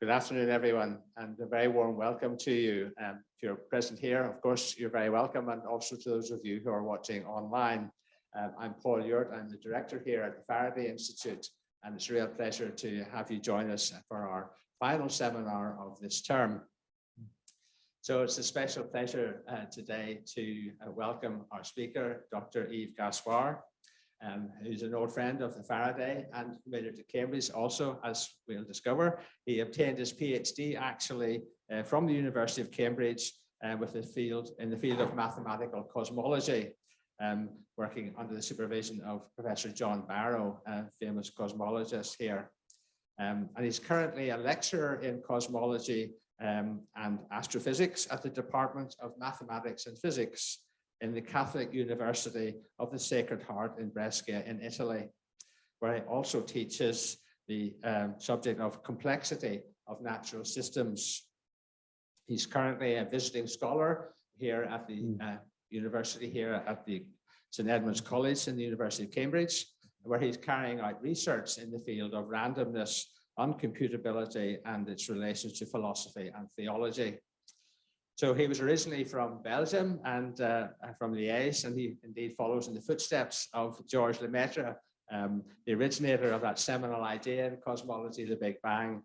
Good afternoon, everyone, and a very warm welcome to you. If you're present here, of course, you're very welcome, and also to those of you who are watching online. I'm Paul Ewart. I'm the director here at the Faraday Institute, and it's a real pleasure to have you join us for our final seminar of this term. So it's a special pleasure today to welcome our speaker, Dr. Yves Gaspar, who's an old friend of the Faraday and familiar to Cambridge also, as we'll discover. He obtained his PhD actually from the University of Cambridge with the field of mathematical cosmology, working under the supervision of Professor John Barrow, a famous cosmologist here. And he's currently a lecturer in cosmology and astrophysics at the Department of Mathematics and Physics in the Catholic University of the Sacred Heart in Brescia in Italy, where he also teaches the subject of complexity of natural systems. He's currently a visiting scholar here at the university here at the St. Edmund's College in the University of Cambridge, where he's carrying out research in the field of randomness, uncomputability, and its relations to philosophy and theology. So he was originally from Belgium and from Liège, and he indeed follows in the footsteps of Georges Lemaitre, the originator of that seminal idea in cosmology, the Big Bang,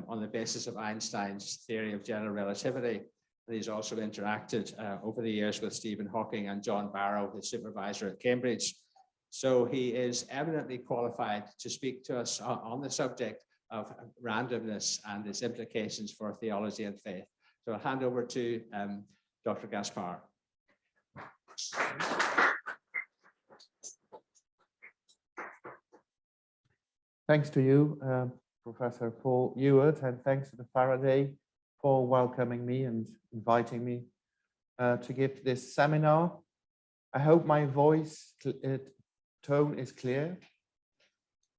on the basis of Einstein's theory of general relativity. And he's also interacted over the years with Stephen Hawking and John Barrow, his supervisor at Cambridge. So he is eminently qualified to speak to us on the subject of randomness and its implications for theology and faith. So I'll hand over to Dr. Gaspar. Thanks to you, Professor Paul Ewart, and thanks to the Faraday for welcoming me and inviting me to give this seminar. I hope my voice tone is clear.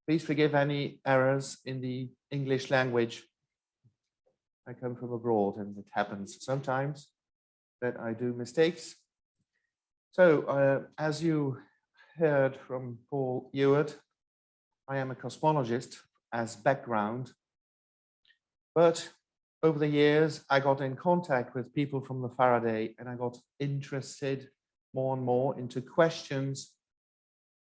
Please forgive any errors in the English language. I come from abroad, and it happens sometimes that I do mistakes. So, as you heard from Paul Ewart, I am a cosmologist as background, but over the years, I got in contact with people from the Faraday, and I got interested more and more into questions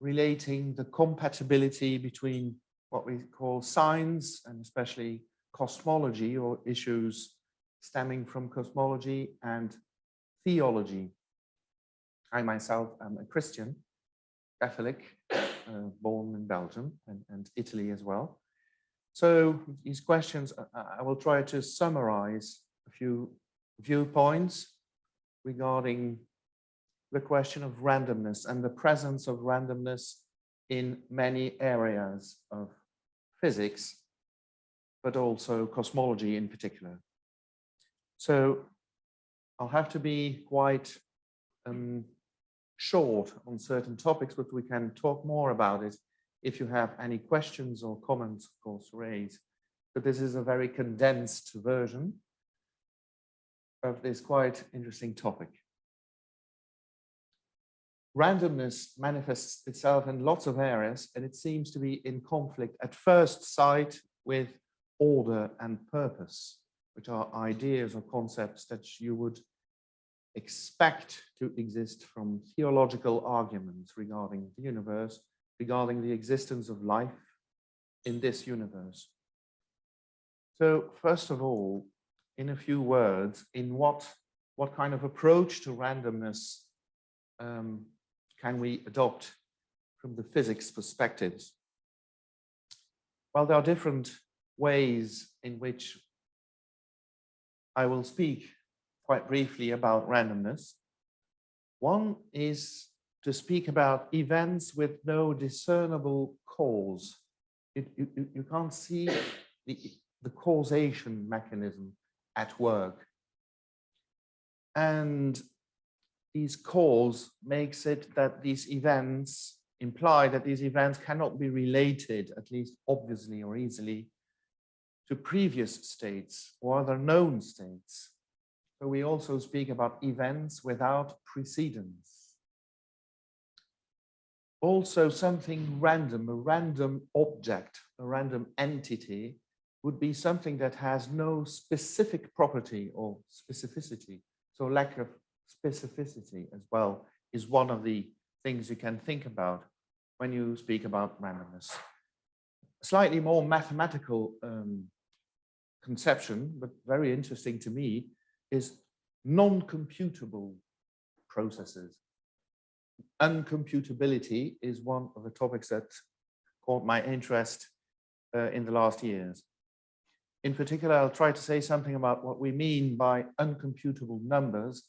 relating the compatibility between what we call science and especially cosmology, or issues stemming from cosmology, and theology. I myself am a Christian, Catholic, born in Belgium and Italy as well. So these questions, I will try to summarize a few viewpoints regarding the question of randomness and the presence of randomness in many areas of physics, but also cosmology in particular. So I'll have to be quite short on certain topics, but we can talk more about it if you have any questions or comments, of course, raise. But this is a very condensed version of this quite interesting topic. Randomness manifests itself in lots of areas, and it seems to be in conflict at first sight with order and purpose, which are ideas or concepts that you would expect to exist from theological arguments regarding the universe, regarding the existence of life in this universe. So first of all, in a few words, in what kind of approach to randomness can we adopt from the physics perspectives? Well, there are different ways in which I will speak quite briefly about randomness. One is to speak about events with no discernible cause. You can't see the causation mechanism at work. And these cause makes it that these events imply that these events cannot be related, at least obviously or easily, to previous states or other known states. So we also speak about events without precedence. Also something random, a random object, a random entity would be something that has no specific property or specificity. So lack of specificity as well is one of the things you can think about when you speak about randomness. A slightly more mathematical conception, but very interesting to me, is non-computable processes. Uncomputability is one of the topics that caught my interest in the last years. In particular, I'll try to say something about what we mean by uncomputable numbers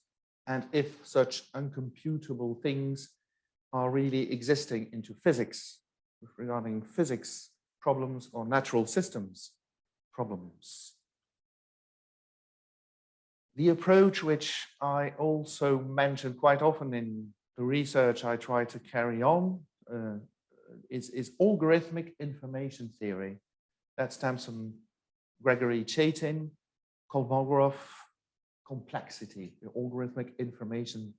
and if such uncomputable things are really existing into physics, regarding physics problems or natural systems problems. The approach which I also mention quite often in the research I try to carry on is algorithmic information theory. That stems from Gregory Chaitin, Kolmogorov, complexity, the algorithmic information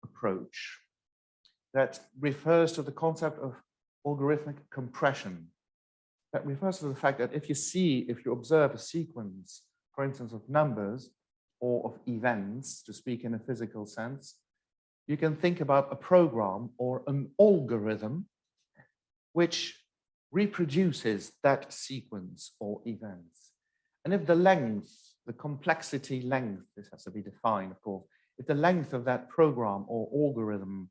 approach. That refers to the concept of algorithmic compression. That refers to the fact that if you observe a sequence, for instance, of numbers or of events, to speak in a physical sense, you can think about a program or an algorithm which reproduces that sequence or events. And if the length, the complexity length, this has to be defined, of course, if the length of that program or algorithm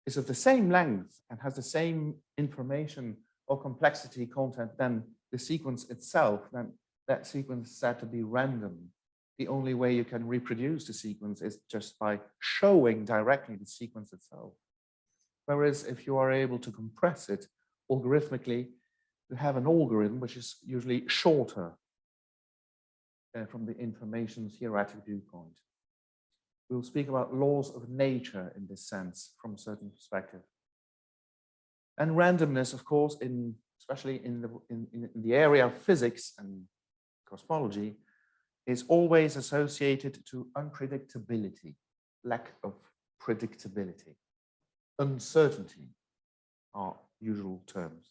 is of the same length and has the same information or complexity content than the sequence itself, then that sequence is said to be random. The only way you can reproduce the sequence is just by showing directly the sequence itself. Whereas if you are able to compress it algorithmically, you have an algorithm which is usually shorter from the information theoretic viewpoint. We'll speak about laws of nature in this sense from a certain perspective. And randomness, of course, especially in the area of physics and cosmology, is always associated to unpredictability, lack of predictability. Uncertainty are usual terms.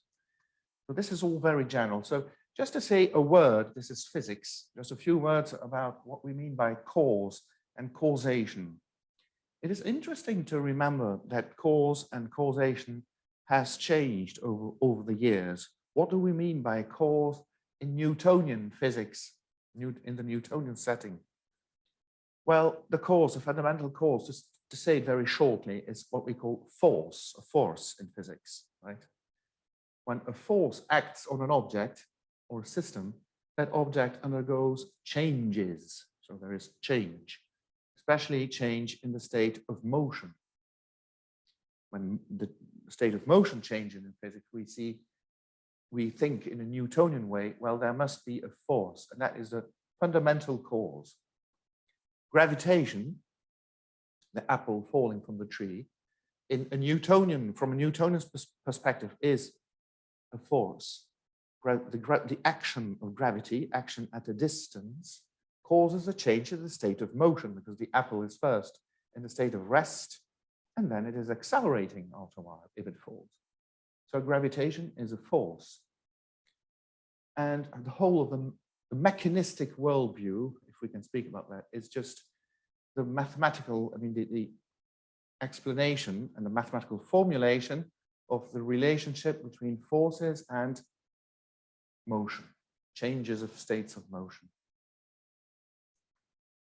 So this is all very general. So just to say a word, this is physics, just a few words about what we mean by cause and causation. It is interesting to remember that cause and causation has changed over the years. What do we mean by cause in Newtonian physics, in the Newtonian setting? Well, the cause, the fundamental cause, just to say it very shortly, is what we call force, a force in physics, right? When a force acts on an object or a system, that object undergoes changes. So there is change, especially change in the state of motion. When the state of motion changes in physics, we think in a Newtonian way, well, there must be a force, and that is the fundamental cause. Gravitation, the apple falling from the tree, from a Newtonian perspective, is a force. The action of gravity, action at a distance, causes a change in the state of motion because the apple is first in the state of rest, and then it is accelerating after a while if it falls. So gravitation is a force. And the whole of the mechanistic worldview, if we can speak about that, is just the mathematical, the explanation and the mathematical formulation of the relationship between forces and motion, changes of states of motion.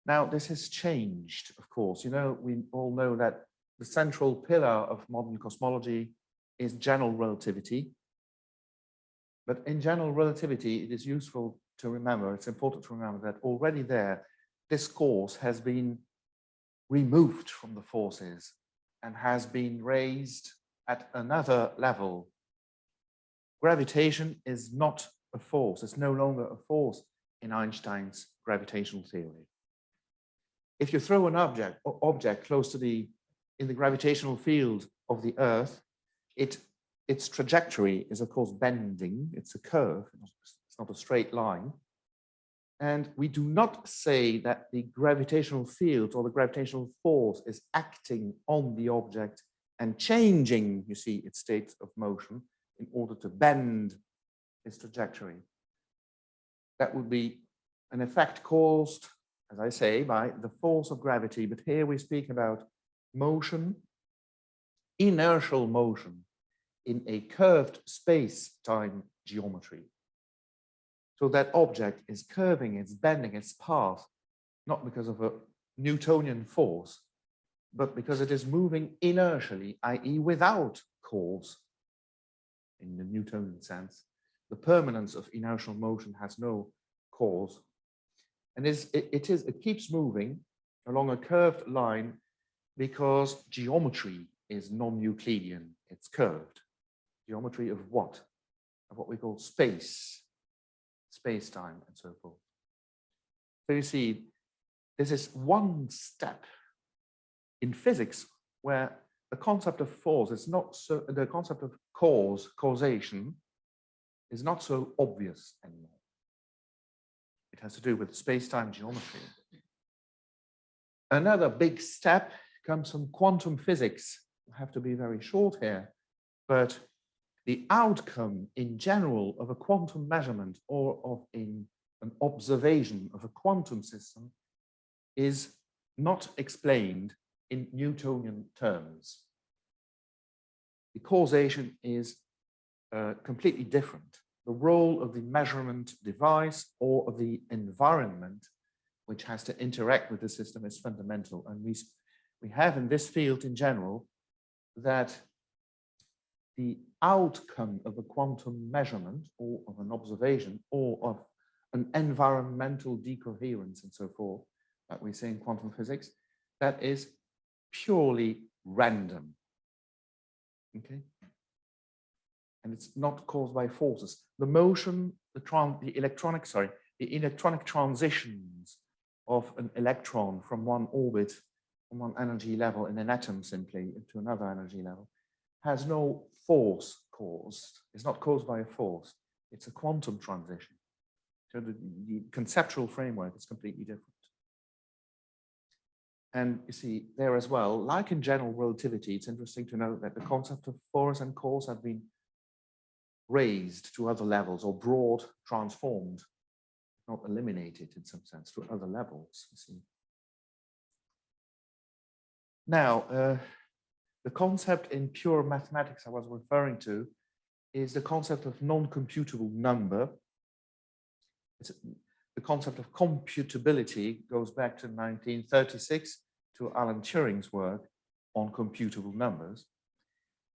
Now, this has changed, of course. We all know that the central pillar of modern cosmology is general relativity. But in general relativity, it is useful to remember, it's important to remember that already there, this cause has been removed from the forces and has been raised at another level. Gravitation is not a force. It's no longer a force in Einstein's gravitational theory. If you throw an object close to in the gravitational field of the Earth, its trajectory is, of course, bending. It's a curve. It's not a straight line. And we do not say that the gravitational field or the gravitational force is acting on the object and changing, you see, its state of motion in order to bend its trajectory. that would be an effect caused, as I say, by the force of gravity. But here we speak about motion, inertial motion in a curved space-time geometry. So that object is curving, it's bending its path, not because of a Newtonian force, but because it is moving inertially, i.e. without cause in the Newtonian sense. The permanence of inertial motion has no cause. And it keeps moving along a curved line because geometry is non-Euclidean, it's curved. Geometry of what? Of what we call space, space-time, and so forth. So you see, this is one step in physics where the concept of force is not so, the concept of causation is not so obvious anymore. It has to do with space-time geometry. Another big step comes from quantum physics. I have to be very short here, but the outcome in general of a quantum measurement or of an observation of a quantum system is not explained in Newtonian terms. The causation is completely different. The role of the measurement device or of the environment which has to interact with the system is fundamental. And we have in this field in general that the outcome of a quantum measurement or of an observation or of an environmental decoherence and so forth that we say in quantum physics, that is purely random. Okay? And it's not caused by forces. The motion, the electronic transitions of an electron from one orbit, from one energy level in an atom simply to another energy level, has no force caused. It's not caused by a force. It's a quantum transition. So the conceptual framework is completely different. And you see there as well, like in general relativity, it's interesting to note that the concept of force and cause have been raised to other levels or brought, transformed, not eliminated in some sense, to other levels. You see. Now, the concept in pure mathematics I was referring to is the concept of non-computable number. The concept of computability goes back to 1936 to Alan Turing's work on computable numbers.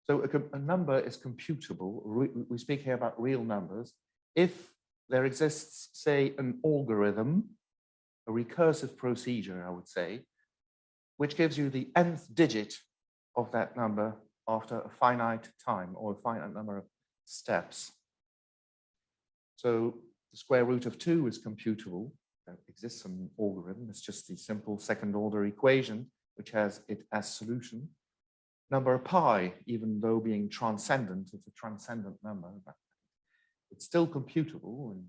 So a number is computable. We speak here about real numbers. If there exists, say, an algorithm, a recursive procedure, I would say, which gives you the nth digit of that number after a finite time or a finite number of steps. So the square root of 2 is computable. There exists some algorithm. It's just the simple second order equation, which has it as solution. Number pi, even though being transcendent, it's a transcendent number, but it's still computable. And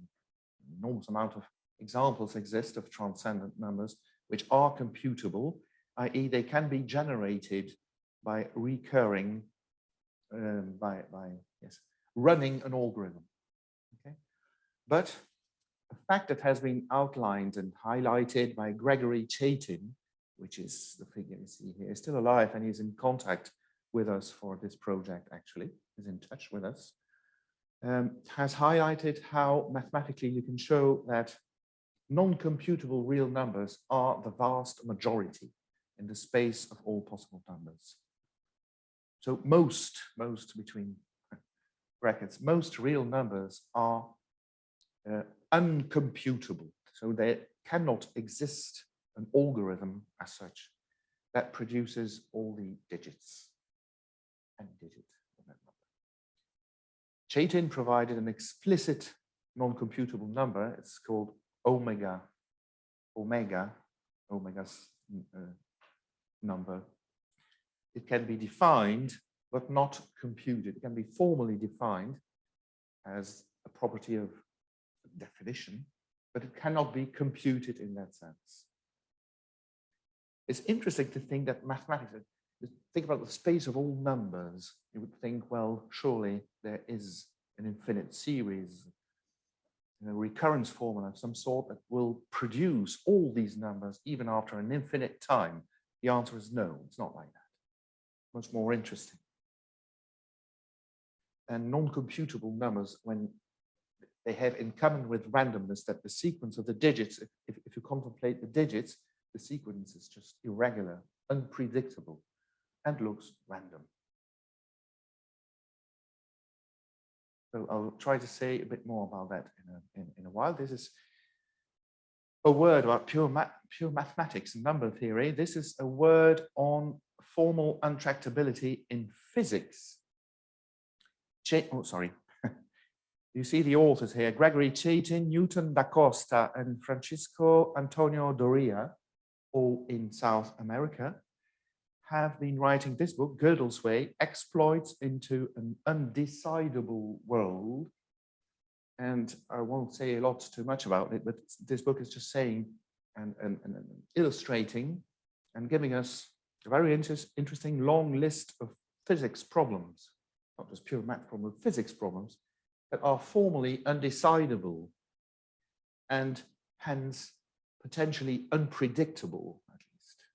an enormous amount of examples exist of transcendent numbers, which are computable, i.e. they can be generated by recurring, running an algorithm. Okay? But a fact that has been outlined and highlighted by Gregory Chaitin, which is the figure you see here, is still alive and he's in contact with us for this project, actually, is in touch with us, has highlighted how mathematically you can show that non-computable real numbers are the vast majority in the space of all possible numbers. So most between brackets, most real numbers are uncomputable. So there cannot exist an algorithm as such that produces all the digits and digit of that number. Chaitin provided an explicit non-computable number. It's called omega's number. It can be defined, but not computed. It can be formally defined as a property of definition, but it cannot be computed in that sense. It's interesting to think that mathematics, think about the space of all numbers. You would think, well, surely there is an infinite series recurrence formula of some sort that will produce all these numbers even after an infinite time? The answer is no, it's not like that. Much more interesting. And non-computable numbers, when they have in common with randomness that the sequence of the digits, if you contemplate the digits, the sequence is just irregular, unpredictable, and looks random. So I'll try to say a bit more about that in a while. This is a word about pure mathematics and number theory. This is a word on formal untractability in physics. You see the authors here, Gregory Chaitin, Newton da Costa, and Francisco Antonio Doria, all in South America, have been writing this book, Gödel's Way, Exploits into an Undecidable World. And I won't say a lot too much about it, but this book is just saying and illustrating and giving us a very interesting long list of physics problems, not just pure math problems, physics problems that are formally undecidable and hence potentially unpredictable, at least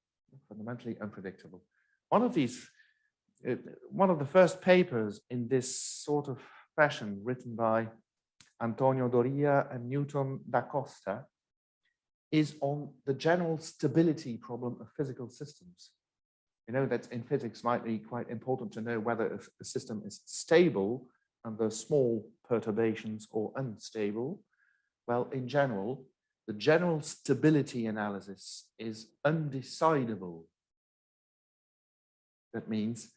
fundamentally unpredictable. One of the first papers in this sort of fashion written by Antonio Doria and Newton da Costa is on the general stability problem of physical systems. You know that in physics might be quite important to know whether a system is stable under small perturbations or unstable. Well, in general, the general stability analysis is undecidable. That means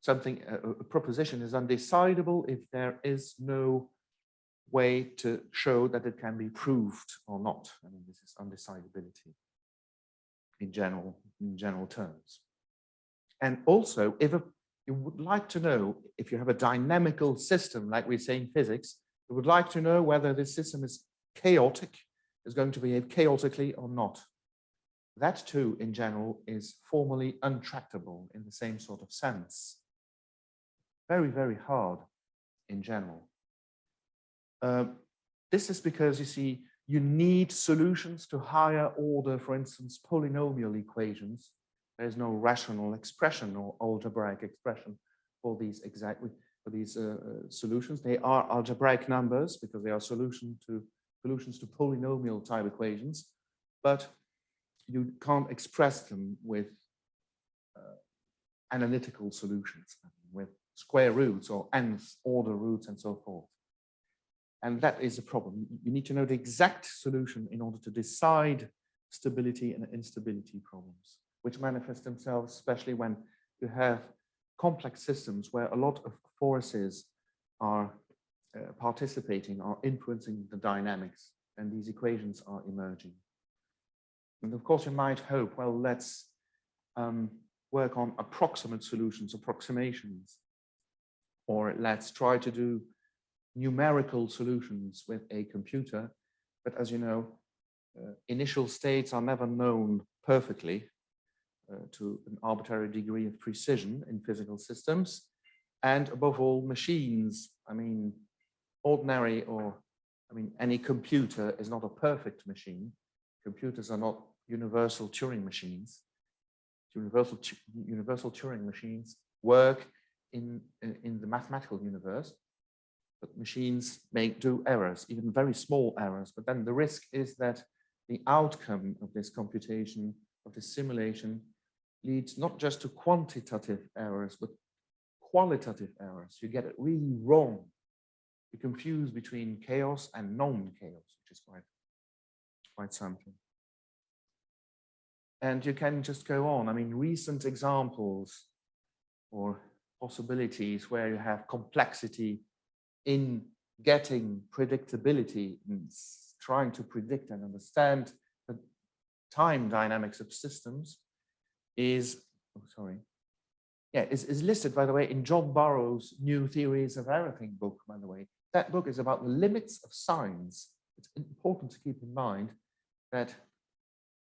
a proposition is undecidable if there is no way to show that it can be proved or not. I mean, this is undecidability in general terms. And also, if you would like to know if you have a dynamical system, like we say in physics, you would like to know whether this system is chaotic, is going to behave chaotically or not. That too, in general, is formally untractable in the same sort of sense. Very, very hard in general. This is because, you see, you need solutions to higher order, for instance, polynomial equations. There is no rational expression or algebraic expression for these solutions. They are algebraic numbers because they are solutions to polynomial type equations, but you can't express them with analytical solutions, with square roots or nth order roots and so forth. And that is a problem. You need to know the exact solution in order to decide stability and instability problems, which manifest themselves especially when you have complex systems where a lot of forces are participating, are influencing the dynamics, and these equations are emerging. And of course, you might hope, well, let's work on approximate solutions, approximations, or let's try to do numerical solutions with a computer. But as you know, initial states are never known perfectly to an arbitrary degree of precision in physical systems. And above all, machines, I mean, any computer is not a perfect machine. Computers are not universal Turing machines. Universal Turing machines work in the mathematical universe, but machines do errors, even very small errors. But then the risk is that the outcome of this computation, of this simulation, leads not just to quantitative errors, but qualitative errors. You get it really wrong. You confuse between chaos and non-chaos, which is quite something. And you can just go on. I mean, recent examples or possibilities where you have complexity in getting predictability and trying to predict and understand the time dynamics of systems is listed, by the way, in John Burroughs' New Theories of Everything book, by the way. That book is about the limits of science. It's important to keep in mind that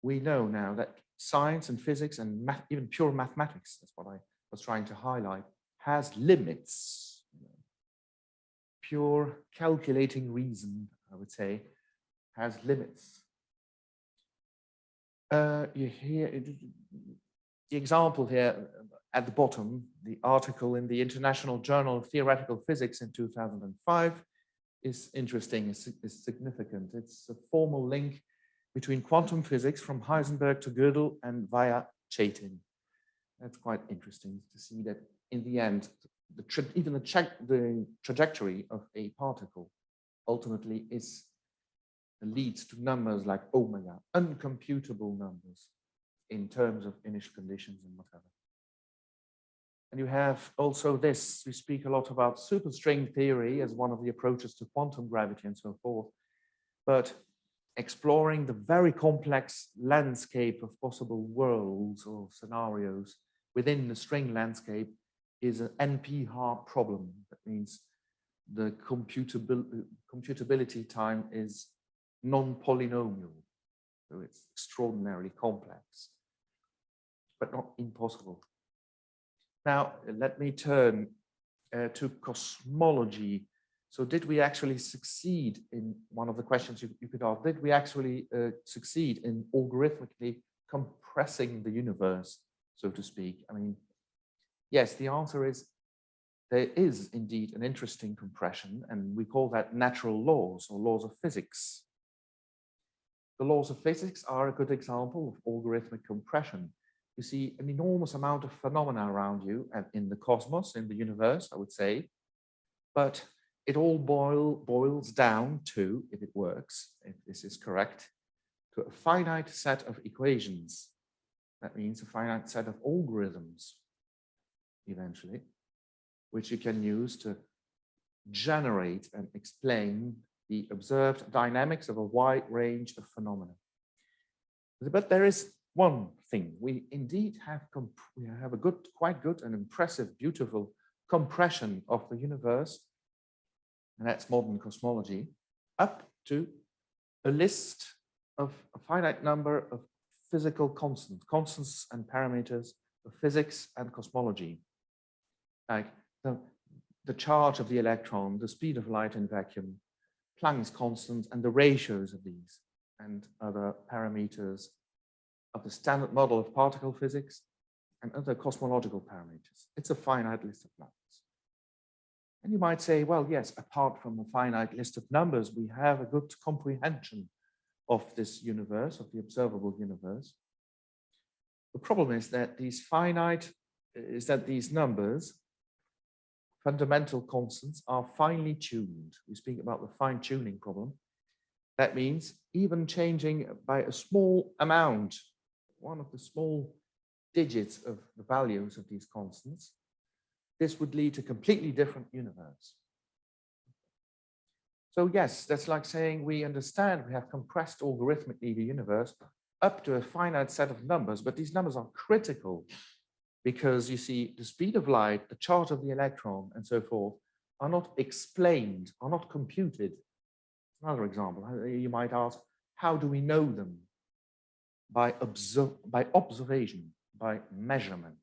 we know now that science and physics and even pure mathematics, that's what I was trying to highlight, has limits. Pure calculating reason I would say, has limits. You hear the example here at the bottom, the article in the International Journal of Theoretical Physics in 2005 is interesting, is significant. It's a formal link between quantum physics from Heisenberg to Gödel and via Chaitin. That's quite interesting to see that in the end, the trajectory of a particle ultimately leads to numbers like omega, uncomputable numbers in terms of initial conditions and whatever. And you have also this, we speak a lot about superstring theory as one of the approaches to quantum gravity and so forth, but exploring the very complex landscape of possible worlds or scenarios within the string landscape is an NP hard problem. That means the computability time is non-polynomial, so it's extraordinarily complex, but not impossible. Now, let me turn to cosmology. So did we actually succeed in one of the questions you could ask, did we actually succeed in algorithmically compressing the universe, so to speak? I mean, yes, the answer is there is indeed an interesting compression, and we call that natural laws or laws of physics. The laws of physics are a good example of algorithmic compression. You see an enormous amount of phenomena around you and in the cosmos, in the universe, I would say, but it all boils down to, if it works, if this is correct, to a finite set of equations. That means a finite set of algorithms, eventually, which you can use to generate and explain the observed dynamics of a wide range of phenomena. But there is one thing, we indeed have a quite good and impressive, beautiful compression of the universe, and that's modern cosmology, up to a list of a finite number of physical constants and parameters of physics and cosmology, like the charge of the electron, the speed of light in vacuum, Planck's constant, and the ratios of these, and other parameters of the standard model of particle physics and other cosmological parameters. It's a finite list of numbers. And you might say, well, yes, apart from a finite list of numbers, we have a good comprehension of this universe, of the observable universe. The problem is that these numbers, fundamental constants, are finely tuned. We speak about the fine tuning problem. That means even changing by a small amount, one of the small digits of the values of these constants, this would lead to a completely different universe. So yes, that's like saying we understand we have compressed algorithmically the universe up to a finite set of numbers, but these numbers are critical because you see the speed of light, the charge of the electron, and so forth are not explained, are not computed. Another example, you might ask, how do we know them? By observation, by measurement.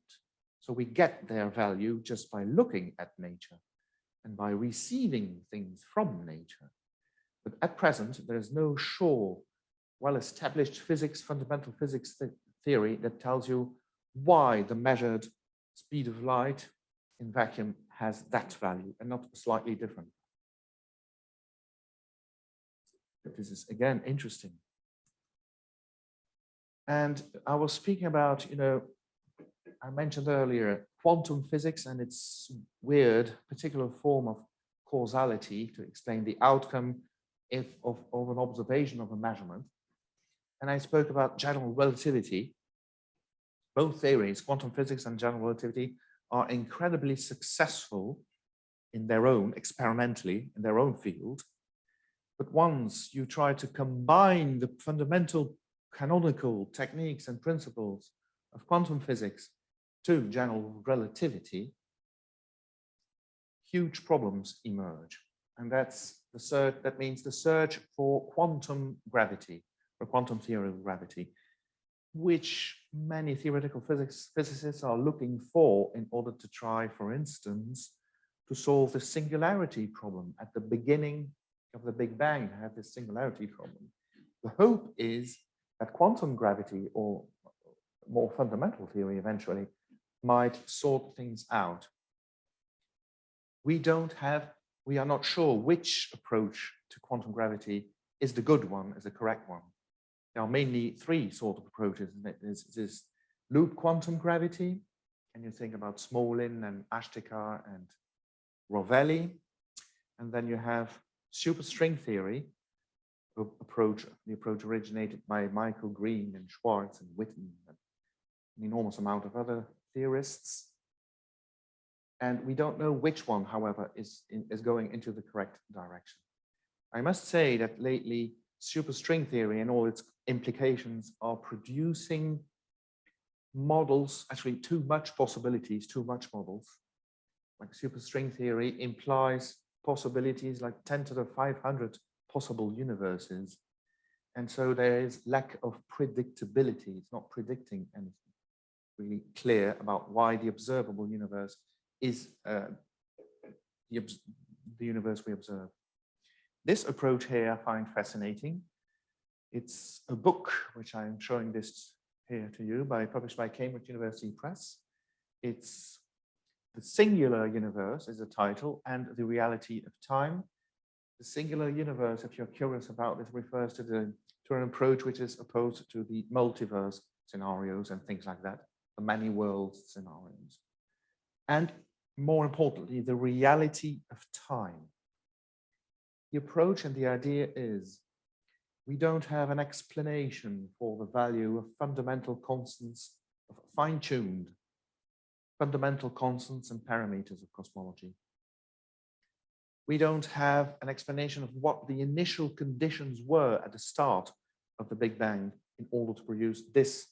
So we get their value just by looking at nature and by receiving things from nature. But at present, there is no sure, well-established fundamental physics theory that tells you why the measured speed of light in vacuum has that value and not slightly different. But this is, again, interesting. And I was speaking about, I mentioned earlier, quantum physics and its weird particular form of causality to explain the outcome of an observation of a measurement. And I spoke about general relativity. Both theories, quantum physics and general relativity, are incredibly successful in their own, experimentally, in their own field. But once you try to combine the fundamental canonical techniques and principles of quantum physics to general relativity, huge problems emerge. And that's the search, that means the search for quantum gravity, or quantum theory of gravity, which many theoretical physicists are looking for in order to try, for instance, to solve the singularity problem at the beginning of the Big Bang had this singularity problem. The hope is that quantum gravity, or more fundamental theory eventually, might sort things out. We are not sure which approach to quantum gravity is the good one, is the correct one. There are mainly three sort of approaches. There's loop quantum gravity, and you think about Smolin and Ashtekar and Rovelli. And then you have superstring theory, the approach originated by Michael Green and Schwartz and Witten and an enormous amount of other theorists. And we don't know which one, however, is going into the correct direction. I must say that lately, superstring theory and all its implications are producing models, actually too much possibilities, too much models. Like superstring theory implies possibilities like 10 to the 500 possible universes. And so there is lack of predictability. It's not predicting anything really clear about why the observable universe is the universe we observe. This approach here I find fascinating. It's a book, which I'm showing this here to you, published by Cambridge University Press. It's The Singular Universe is the title, and the Reality of Time. The singular universe, if you're curious about this, refers to an approach which is opposed to the multiverse scenarios and things like that, the many worlds scenarios. And more importantly, the reality of time. The approach and the idea is we don't have an explanation for the value of fundamental constants, of fine-tuned fundamental constants and parameters of cosmology. We don't have an explanation of what the initial conditions were at the start of the Big Bang in order to produce this,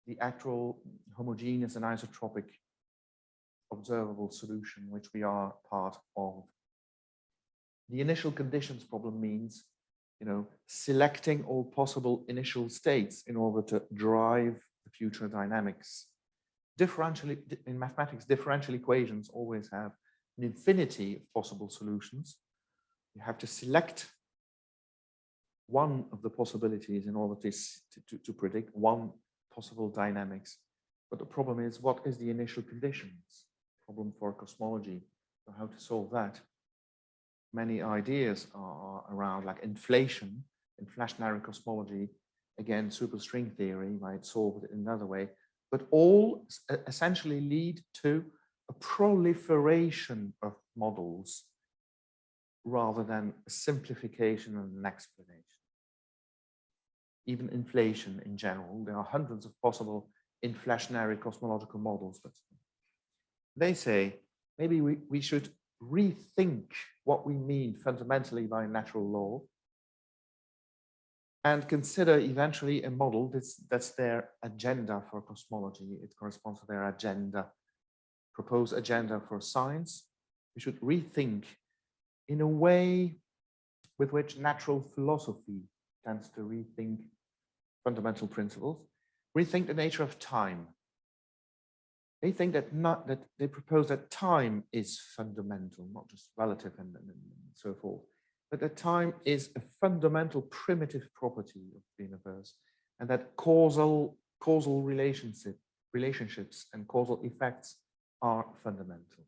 the actual homogeneous and isotropic observable solution, which we are part of. The initial conditions problem means, selecting all possible initial states in order to drive the future dynamics. In mathematics, differential equations always have an infinity of possible solutions. You have to select one of the possibilities in order to predict one possible dynamics. But the problem is, what is the initial conditions? Problem for cosmology, so how to solve that. Many ideas are around, like inflation, inflationary cosmology, again, superstring theory might solve it in another way, but all essentially lead to a proliferation of models rather than a simplification and an explanation. Even inflation in general, there are hundreds of possible inflationary cosmological models, but they say maybe we should rethink what we mean fundamentally by natural law and consider eventually a model that's their agenda for cosmology. It corresponds to their agenda, proposed agenda for science. We should rethink in a way with which natural philosophy tends to rethink fundamental principles, rethink the nature of time. They think that they propose that time is fundamental, not just relative and so forth, but that time is a fundamental primitive property of the universe, and that causal relationships and causal effects are fundamental,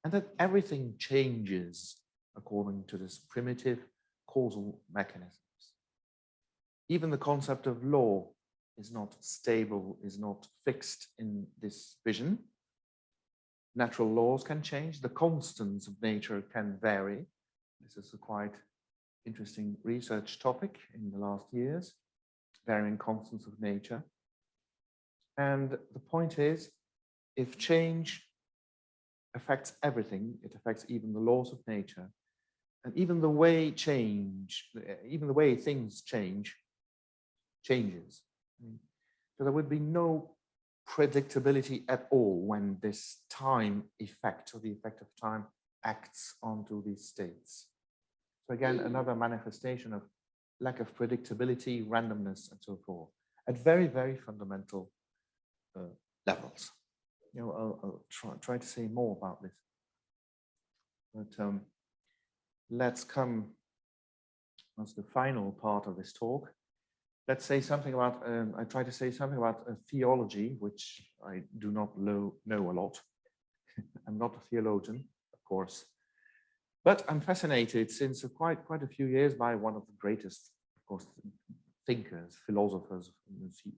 and that everything changes according to this primitive causal mechanisms. Even the concept of law is not stable, is not fixed in this vision. Natural laws can change, the constants of nature can vary. This is a quite interesting research topic in the last years, varying constants of nature. And the point is, if change affects everything, it affects even the laws of nature, and even the way things changes. So there would be no predictability at all when this time effect, or the effect of time, acts onto these states. So again, another manifestation of lack of predictability, randomness, and so forth, at very, very fundamental levels. I'll try to say more about this. But let's come That's the final part of this talk. Let's say something about, I try to say something about theology, which I do not know a lot. I'm not a theologian, of course, but I'm fascinated since quite a few years by one of the greatest, of course, thinkers, philosophers,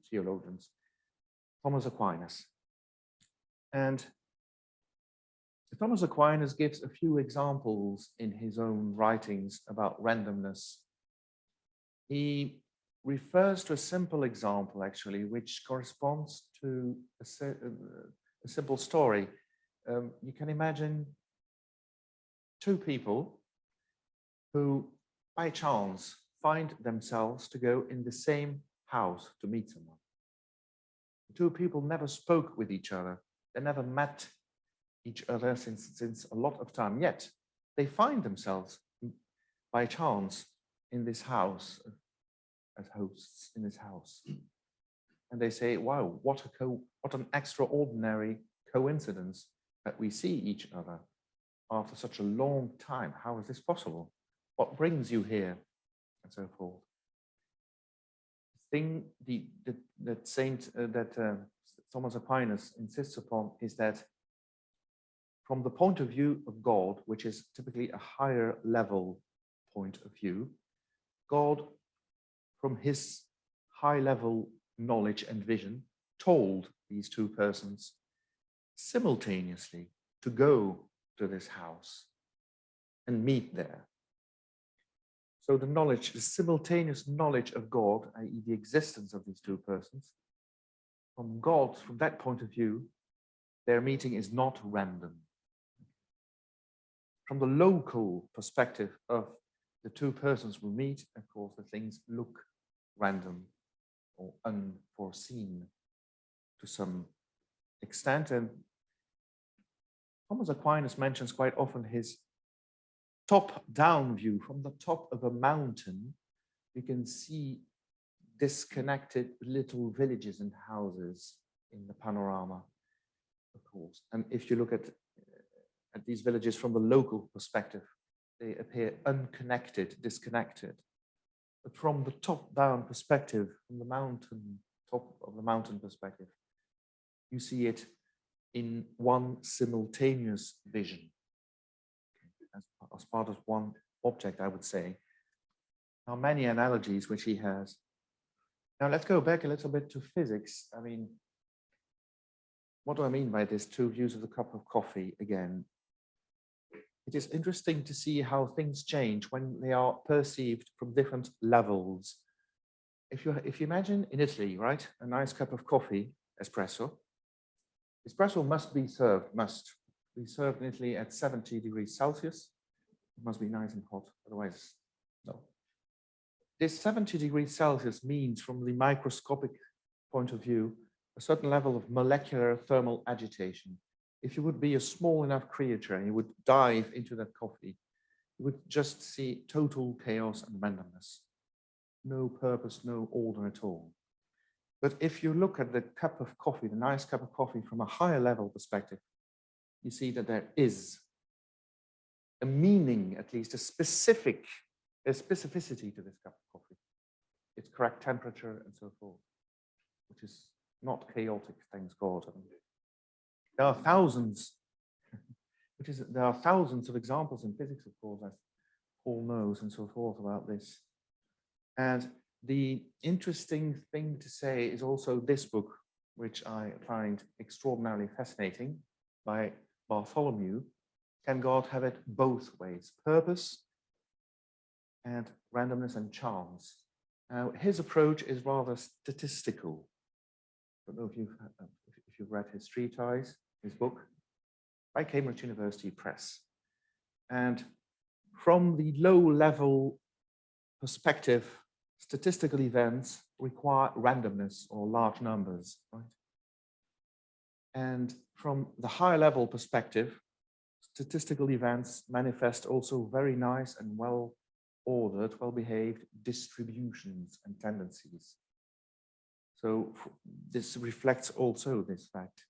theologians, Thomas Aquinas. And Thomas Aquinas gives a few examples in his own writings about randomness. He refers to a simple example, actually, which corresponds to a simple story. You can imagine two people who, by chance, find themselves to go in the same house to meet someone. The two people never spoke with each other. They never met each other since a lot of time. Yet they find themselves by chance in this house, as hosts in this house. And they say, wow, what an extraordinary coincidence that we see each other after such a long time. How is this possible? What brings you here? And so forth. The thing that Thomas Aquinas insists upon is that from the point of view of God, which is typically a higher level point of view, God, from his high level knowledge and vision, told these two persons simultaneously to go to this house and meet there. So the simultaneous knowledge of God, i.e. the existence of these two persons, from God, from that point of view, their meeting is not random. From the local perspective of the two persons who meet, of course, the things look random or unforeseen to some extent. And Thomas Aquinas mentions quite often his top-down view. From the top of a mountain, you can see disconnected little villages and houses in the panorama, of course. And if you look at these villages from the local perspective, they appear unconnected, disconnected. But from the top-down perspective, from the mountain, top of the mountain perspective, you see it in one simultaneous vision, as part of one object, I would say. Now, many analogies which he has. Now, let's go back a little bit to physics. I mean, what do I mean by this? Two views of the cup of coffee again. It is interesting to see how things change when they are perceived from different levels. If you imagine in Italy, right, a nice cup of coffee, espresso. Espresso must be served in Italy at 70 degrees Celsius. It must be nice and hot, otherwise, no. This 70 degrees Celsius means, from the microscopic point of view, a certain level of molecular thermal agitation. If you would be a small enough creature and you would dive into that coffee, you would just see total chaos and randomness. No purpose, no order at all. But if you look at the cup of coffee, the nice cup of coffee from a higher level perspective, you see that there is a meaning, at least a specificity to this cup of coffee. Its correct temperature and so forth, which is not chaotic, thanks God. There are thousands, there are thousands of examples in physics, of course, as Paul knows and so forth about this. And the interesting thing to say is also this book, which I find extraordinarily fascinating, by Bartholomew, Can God Have It Both Ways? Purpose and randomness and chance. Now, his approach is rather statistical. I don't know if you've read his treatise, his book, by Cambridge University Press. And from the low-level perspective, statistical events require randomness or large numbers, right? And from the high-level perspective, statistical events manifest also very nice and well-ordered, well-behaved distributions and tendencies. So this reflects also this fact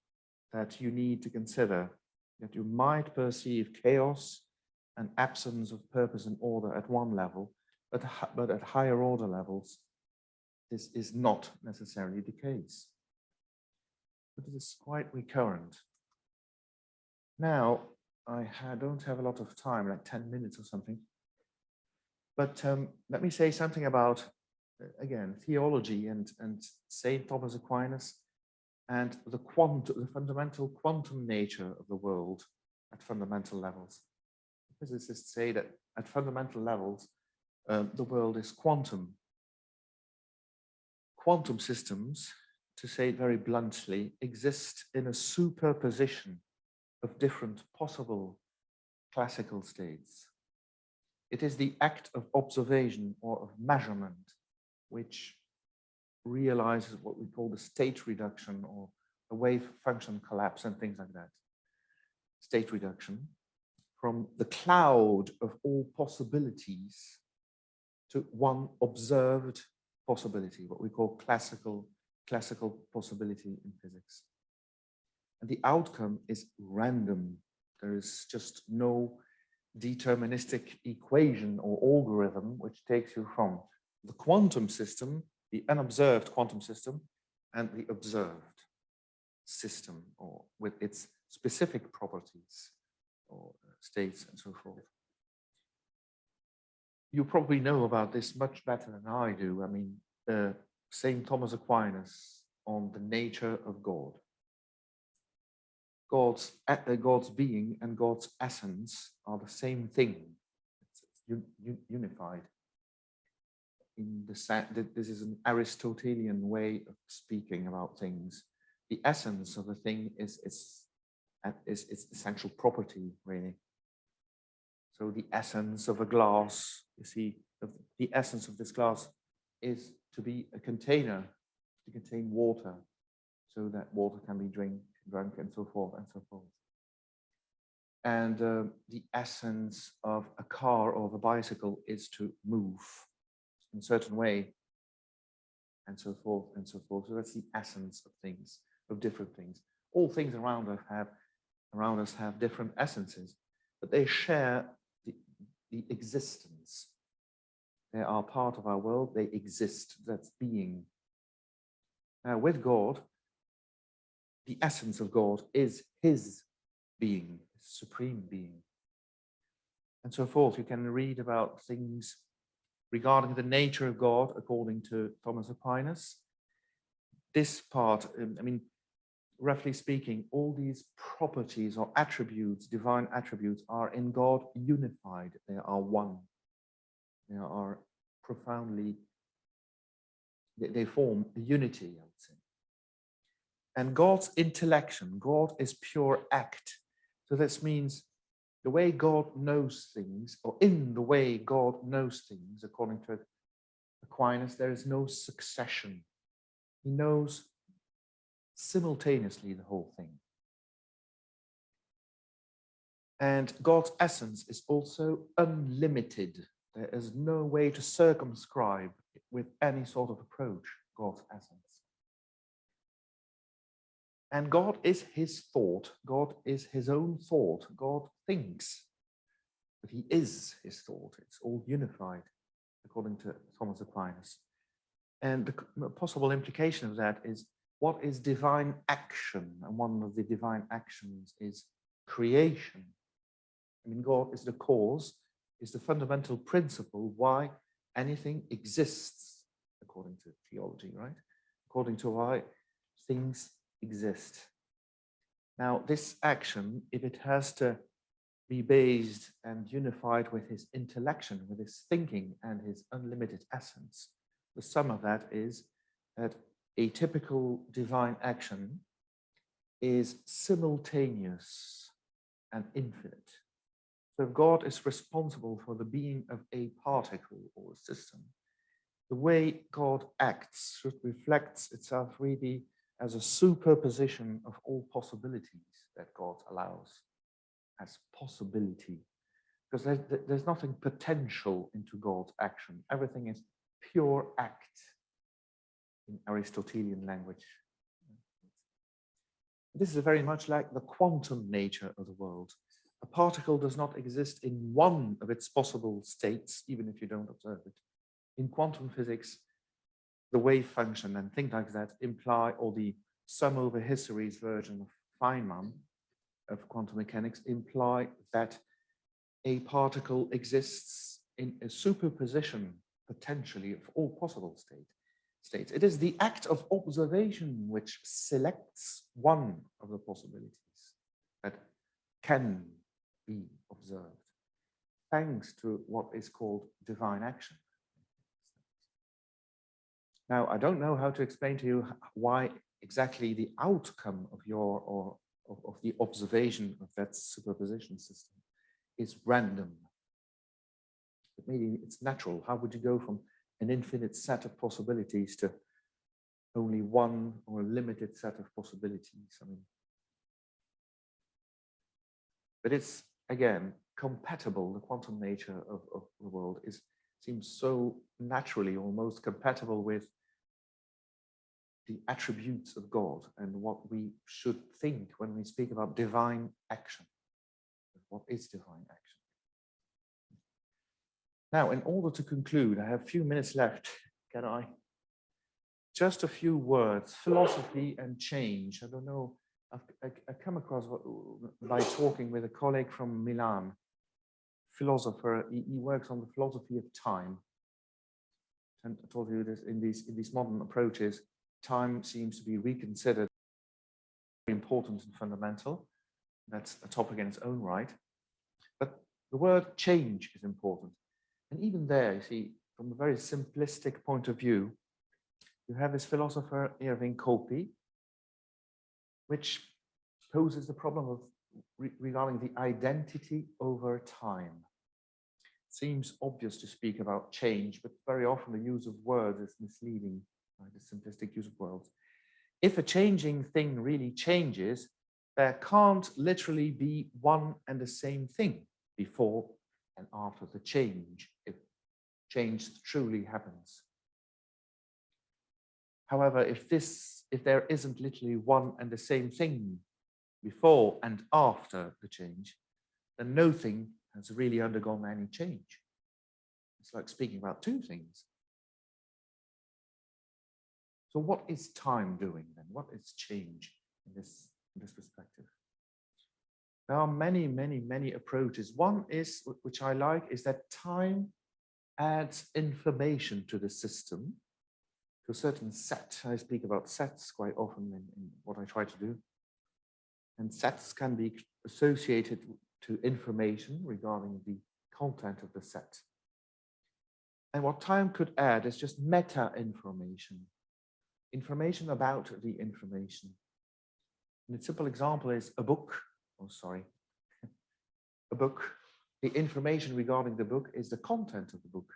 that you need to consider that you might perceive chaos and absence of purpose and order at one level, but at higher order levels, this is not necessarily the case. But it is quite recurrent. Now, don't have a lot of time, like 10 minutes or something. But let me say something about, again, theology and St. Thomas Aquinas and the fundamental quantum nature of the world at fundamental levels. Physicists say that at fundamental levels, the world is quantum. Quantum systems, to say it very bluntly, exist in a superposition of different possible classical states. It is the act of observation or of measurement which realizes what we call the state reduction or the wave function collapse and things like that. State reduction from the cloud of all possibilities to one observed possibility, what we call classical possibility in physics. And the outcome is random. There is just no deterministic equation or algorithm which takes you from the quantum system, the unobserved quantum system, and the observed system, or with its specific properties or states and so forth. You probably know about this much better than I do. I mean, St. Thomas Aquinas on the nature of God. God's being and God's essence are the same thing. It's unified. In this is an Aristotelian way of speaking about things. The essence of the thing is its essential property, really. So the essence of a glass, you see, the essence of this glass is to be a container, to contain water, so that water can be drunk and so forth and so forth. And the essence of a car or of a bicycle is to move in a certain way, and so forth and so forth. So that's the essence of things, of different things. All things around us have different essences, but they share the existence. They are part of our world, they exist, that's being. Now with God, the essence of God is his being, supreme being, and so forth. You can read about things regarding the nature of God according to Thomas Aquinas. This part, I mean, roughly speaking, all these properties or attributes, divine attributes, are in God unified. They are one. They are profoundly, they form a unity, I would say. And God's intellection, God is pure act. So this means the way God knows things, or in the way God knows things, according to Aquinas, there is no succession. He knows simultaneously the whole thing. And God's essence is also unlimited. There is no way to circumscribe with any sort of approach God's essence. And God is his thought. God is his own thought. God thinks, but he is his thought. It's all unified, according to Thomas Aquinas. And the possible implication of that is, what is divine action? And one of the divine actions is creation. I mean, God is the cause, is the fundamental principle why anything exists, according to theology, right? According to why things exist. Now, this action, if it has to be based and unified with his intellection, with his thinking and his unlimited essence, the sum of that is that a typical divine action is simultaneous and infinite. So if God is responsible for the being of a particle or a system, the way God acts reflects itself really as a superposition of all possibilities that God allows as possibility. Because there's nothing potential into God's action. Everything is pure act in Aristotelian language. This is very much like the quantum nature of the world. a particle does not exist in one of its possible states, even if you don't observe it. In quantum physics, the wave function and things like that imply, or the sum over histories version of Feynman of quantum mechanics imply that a particle exists in a superposition, potentially, of all possible states. It is the act of observation which selects one of the possibilities that can be observed, thanks to what is called divine action. Now, I don't know how to explain to you why exactly the outcome of your or of the observation of that superposition system is random. But maybe it's natural. How would you go from an infinite set of possibilities to only one or a limited set of possibilities? I mean, but it's, again, compatible. The quantum nature of the world seems so naturally almost compatible with the attributes of God and what we should think when we speak about divine action. What is divine action? Now, in order to conclude, I have a few minutes left. Can I? Just a few words, philosophy and change. I don't know, I come across by talking with a colleague from Milan, philosopher. He works on the philosophy of time. And I told you this in these modern approaches, time seems to be reconsidered very important and fundamental. That's a topic in its own right. But the word change is important. And even there, you see, from a very simplistic point of view, you have this philosopher, Irving Copey, which poses the problem of regarding the identity over time. Seems obvious to speak about change, but very often the use of words is misleading, right? The simplistic use of words. If a changing thing really changes, there can't literally be one and the same thing before and after the change, if change truly happens. However, if there isn't literally one and the same thing before and after the change, then no thing has really undergone any change. It's like speaking about two things. So what is time doing then? What is change in this perspective? There are many, many, many approaches. One is, which I like, is that time adds information to the system, to a certain set. I speak about sets quite often in what I try to do. And sets can be associated to information regarding the content of the set. And what time could add is just meta information, information about the information. And a simple example is a book. Oh, sorry. A book. The information regarding the book is the content of the book,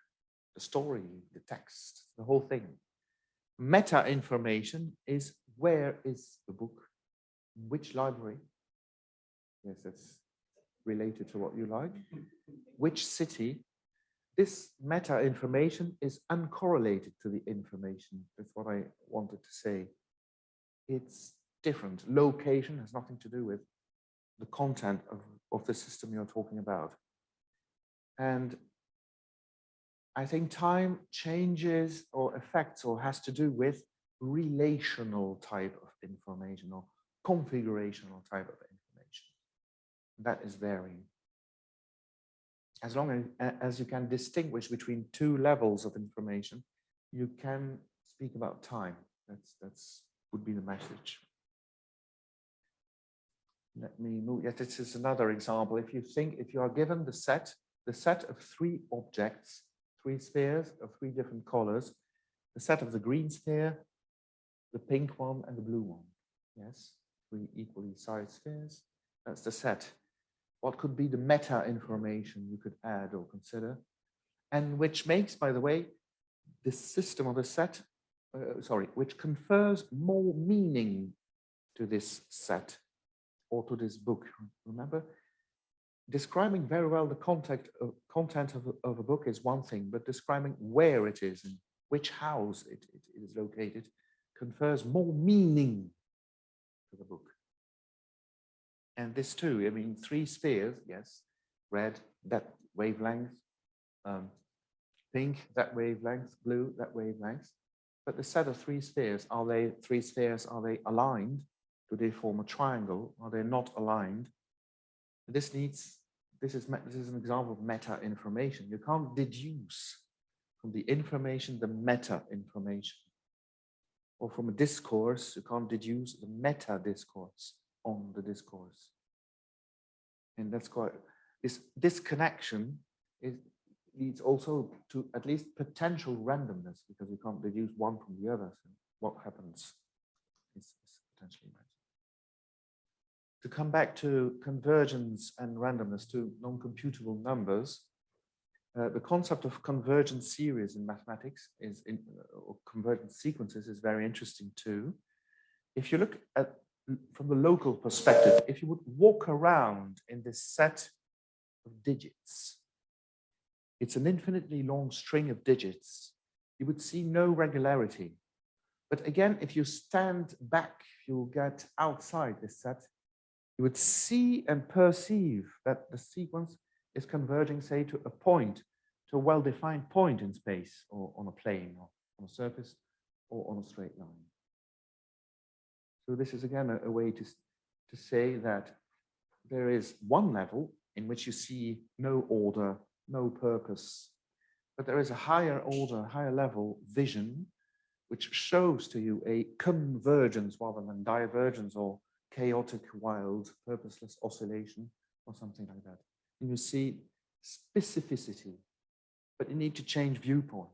the story, the text, the whole thing. Meta information is where is the book, which library. Yes, that's related to what you like. Which city. This meta information is uncorrelated to the information. That's what I wanted to say. It's different. Location has nothing to do with the content of the system you're talking about. And I think time changes or affects or has to do with relational type of information or configurational type of information. That is varying. As long as you can distinguish between two levels of information, you can speak about time. That's would be the message. Let me move. Yes, this is another example. If you are given the set of three objects, three spheres of three different colors, the set of the green sphere, the pink one, and the blue one. Yes, three equally sized spheres. That's the set. What could be the meta information you could add or consider? And which makes, by the way, the system of the set, which confers more meaning to this set or to this book. Remember, describing very well the content of a book is one thing, but describing where it is and which house it is located confers more meaning to the book. And this too, I mean, 3 spheres, yes, red, that wavelength, pink, that wavelength, blue, that wavelength. But the set of 3 spheres, are they 3 spheres, are they aligned? Do they form a triangle? Are they not aligned? This is an example of meta information. You can't deduce from the information the meta information. Or from a discourse, you can't deduce the meta discourse on the discourse. And that's quite, this connection leads also to at least potential randomness, because you can't deduce one from the other. So what happens is potentially random. To come back to convergence and randomness, to non-computable numbers, the concept of convergent series in mathematics or convergent sequences is very interesting too. If you look at from the local perspective, if you would walk around in this set of digits, it's an infinitely long string of digits, you would see no regularity. But again, if you stand back, you get outside this set, you would see and perceive that the sequence is converging, say, to a point, to a well-defined point in space, or on a plane, or on a surface, or on a straight line. So this is again a way to say that there is one level in which you see no order, no purpose, but there is a higher order, higher level vision, which shows to you a convergence rather than divergence or chaotic, wild, purposeless oscillation or something like that. And you see specificity, but you need to change viewpoint.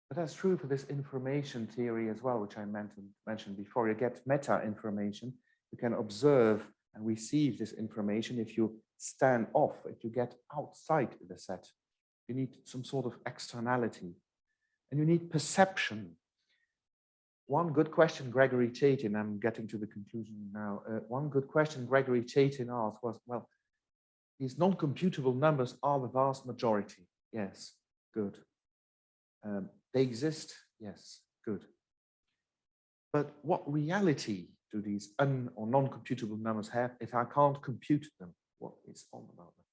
But that's true for this information theory as well, which I mentioned before. You get meta information. You can observe and receive this information if you stand off, if you get outside the set. You need some sort of externality. And you need perception. One good question Gregory Chaitin, I'm getting to the conclusion now. One good question Gregory Chaitin asked was, well, these non-computable numbers are the vast majority. Yes, good. They exist, yes, good. But what reality do these or non-computable numbers have if I can't compute them? What is on about them?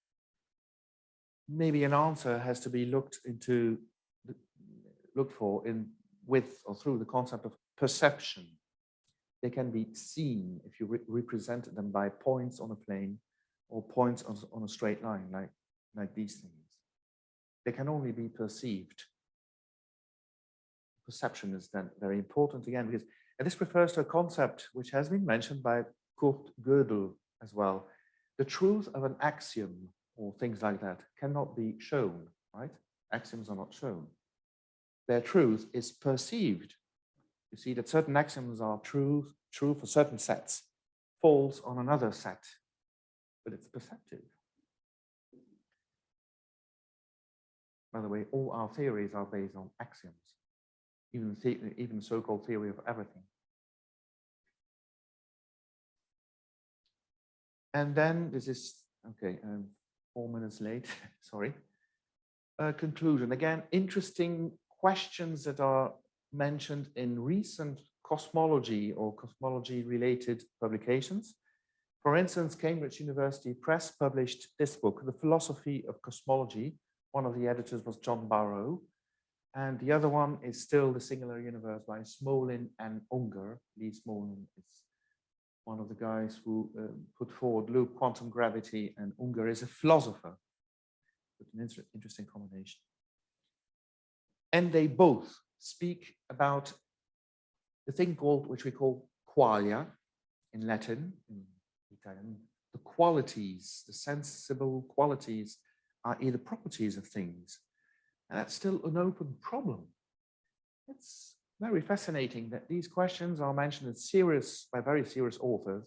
Maybe an answer has to be looked for with or through the concept of perception. They can be seen if you represent them by points on a plane or points on a straight line, like these things. They can only be perceived. Perception is then very important again, because and this refers to a concept which has been mentioned by Kurt Gödel as well. The truth of an axiom or things like that cannot be shown, right? Axioms are not shown. Their truth is perceived. You see that certain axioms are true for certain sets, false on another set, but it's perceptive. By the way, all our theories are based on axioms, even so-called theory of everything. And then this is, okay, 4 minutes late, sorry. Conclusion, again, interesting questions that are mentioned in recent cosmology or cosmology-related publications. For instance, Cambridge University Press published this book, The Philosophy of Cosmology. One of the editors was John Barrow, and the other one is still The Singular Universe by Smolin and Unger. Lee Smolin is one of the guys who put forward loop quantum gravity, and Unger is a philosopher. But an interesting combination. And they both speak about the thing which we call qualia in Latin, in Italian. The qualities, the sensible qualities are either properties of things. And that's still an open problem. It's very fascinating that these questions are mentioned by very serious authors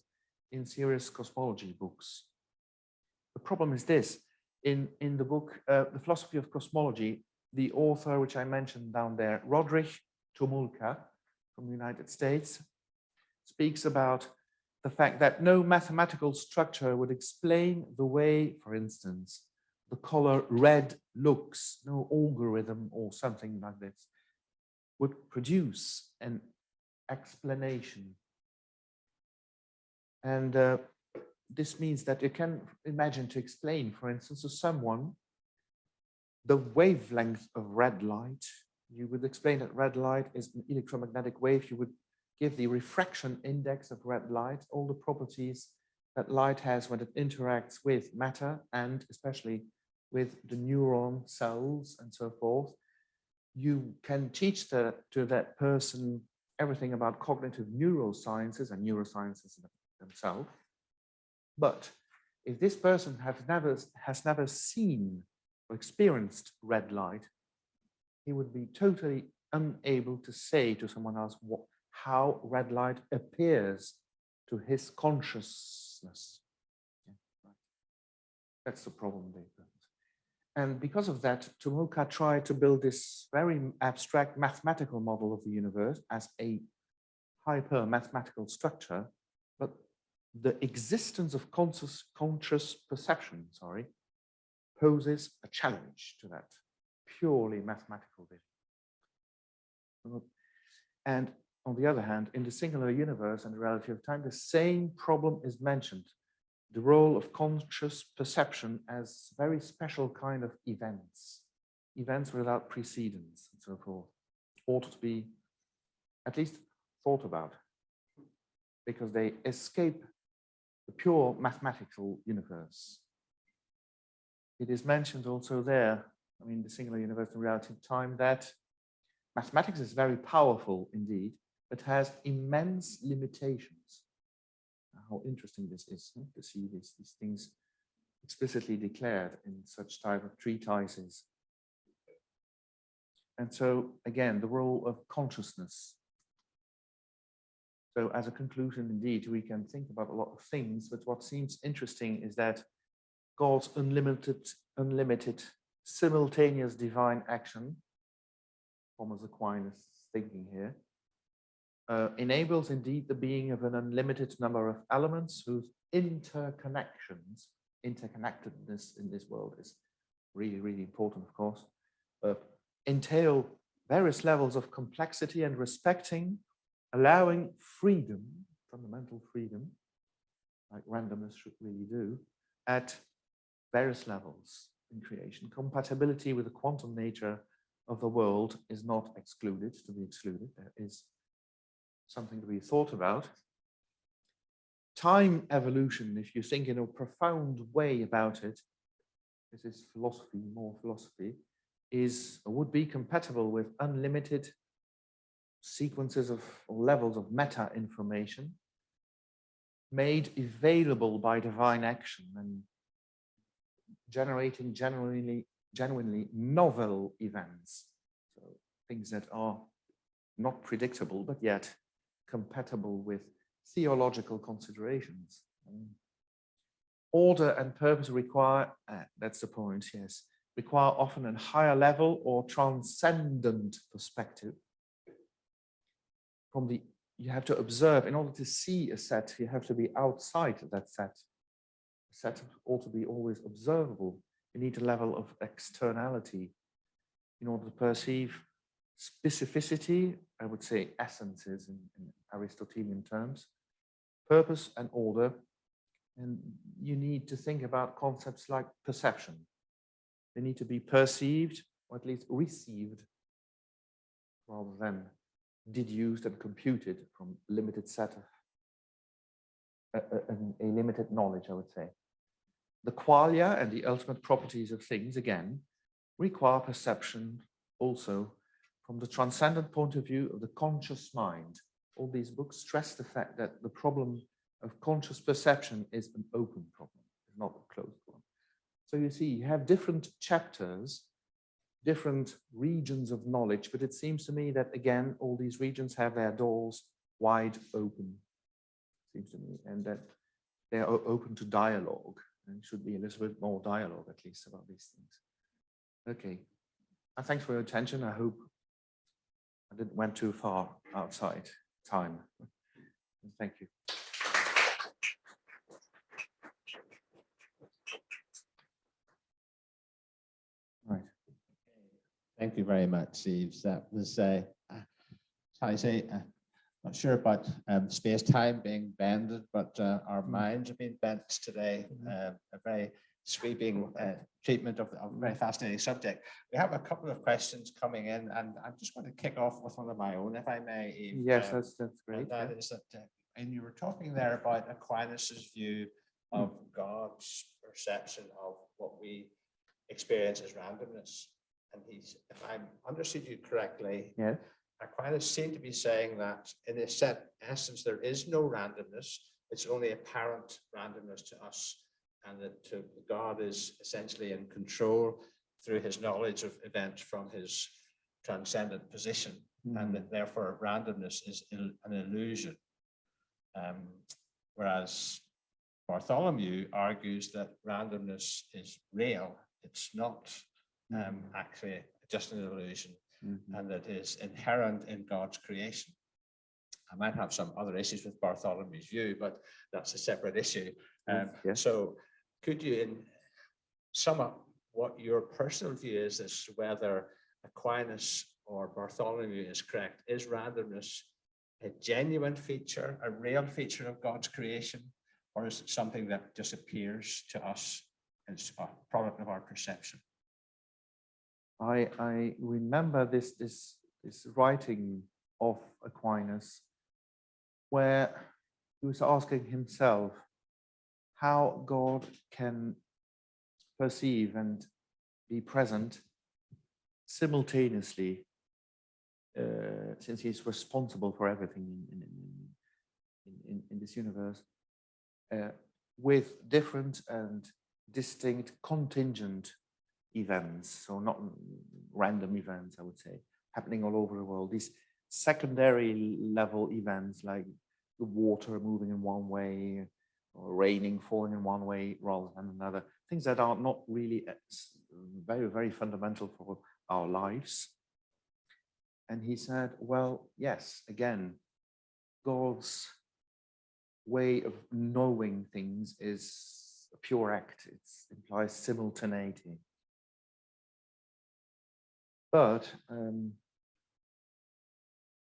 in serious cosmology books. The problem is this, in the book, The Philosophy of Cosmology, the author, which I mentioned down there, Rodrich Tomulka from the United States, speaks about the fact that no mathematical structure would explain the way, for instance, the color red looks, no algorithm or something like this, would produce an explanation And this means that you can imagine to explain, for instance, to someone the wavelength of red light. You would explain that red light is an electromagnetic wave. You would give the refraction index of red light, all the properties that light has when it interacts with matter and especially with the neuron cells and so forth. You can teach to that person everything about cognitive neurosciences and neurosciences themselves. But if this person has never seen or experienced red light, he would be totally unable to say to someone else how red light appears to his consciousness. That's the problem they pose. And because of that, Tomioka tried to build this very abstract mathematical model of the universe as a hyper-mathematical structure, but the existence of conscious perception, poses a challenge to that purely mathematical vision. And on the other hand, in the singular universe and the reality of time, the same problem is mentioned. The role of conscious perception as very special kind of events without precedence and so forth, ought to be at least thought about, because they escape the pure mathematical universe. It is mentioned also there, the singular universe and reality of time, that mathematics is very powerful indeed, but has immense limitations. How interesting this is to see these things explicitly declared in such type of treatises. And so again, the role of consciousness. So as a conclusion, indeed, we can think about a lot of things, but what seems interesting is that God's unlimited, simultaneous divine action, Thomas Aquinas thinking here, enables indeed the being of an unlimited number of elements whose interconnectedness in this world is really, really important, of course, entail various levels of complexity and respecting, allowing freedom, fundamental freedom, like randomness should really do, at various levels in creation. Compatibility with the quantum nature of the world is not excluded, to be excluded. There is something to be thought about. Time evolution, if you think in a profound way about it, this is philosophy, more philosophy, would be compatible with unlimited sequences of levels of meta information made available by divine action and generating genuinely novel events. So things that are not predictable, but yet compatible with theological considerations. Order and purpose require, that's the point, yes, require often a higher level or transcendent perspective. You have to observe, in order to see a set, you have to be outside that set. A set ought to be always observable. You need a level of externality in order to perceive specificity, I would say essences in Aristotelian terms, purpose and order. And you need to think about concepts like perception. They need to be perceived, or at least received, rather than deduced and computed from a limited set of a limited knowledge, I would say. The qualia and the ultimate properties of things, again, require perception also from the transcendent point of view of the conscious mind. All these books stress the fact that the problem of conscious perception is an open problem, not a closed one. So you see, you have different chapters, different regions of knowledge, but it seems to me that, again, all these regions have their doors wide open, seems to me, and that they are open to dialogue. And should be a little bit more dialogue, at least, about these things. Okay. And thanks for your attention. I hope I didn't went too far outside time. Thank you. Right. Thank you very much, Yves. That was, shall I say, not sure about space-time being bended, but our minds have been bent today. A very sweeping treatment of a very fascinating subject. We have a couple of questions coming in, and I just want to kick off with one of my own, if I may, Yves. Yes, that's great. And that is that, and you were talking there about Aquinas' view of God's perception of what we experience as randomness. And he's, if I understood you correctly, Yes. Aquinas seemed to be saying that in a set essence, there is no randomness. It's only apparent randomness to us, and that God is essentially in control through his knowledge of events from his transcendent position, and that therefore randomness is an illusion. Whereas Bartholomew argues that randomness is real. It's not actually just an illusion, and that is inherent in God's creation. I might have some other issues with Bartholomew's view, but that's a separate issue. Yes. So could you sum up what your personal view is as to whether Aquinas or Bartholomew is correct? Is randomness a genuine feature, a real feature of God's creation, or is it something that just appears to us as a product of our perception? I remember this writing of Aquinas where he was asking himself how God can perceive and be present simultaneously, since he's responsible for everything in this universe, with different and distinct contingent events, so not random events, I would say, happening all over the world. These secondary level events like the water moving in one way or raining falling in one way rather than another, things that are not really very, very fundamental for our lives. And he said, well, yes, again, God's way of knowing things is a pure act. It implies simultaneity. But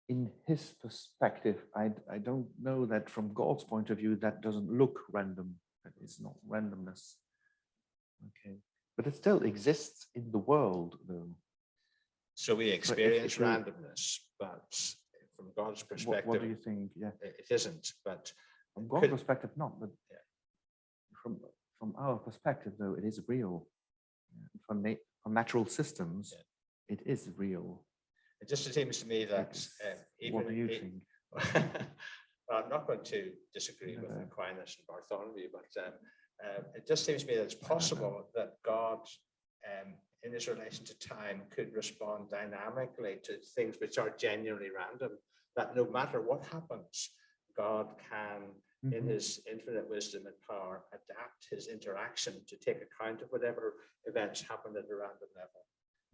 in his perspective, I don't know that from God's point of view, that doesn't look random. That is not randomness. Okay, but it still exists in the world, though. So we experience randomness, but from God's perspective, what do you think? Yeah, it isn't. But from God's perspective, not. But from our perspective, though, it is real. From natural systems, it is real. It just seems to me that even what do you think? Well, I'm not going to disagree with Aquinas and Bartholomew, but it just seems to me that it's possible that God, in his relation to time, could respond dynamically to things which are genuinely random, that no matter what happens, God can, in his infinite wisdom and power, adapt his interaction to take account of whatever events happen at a random level.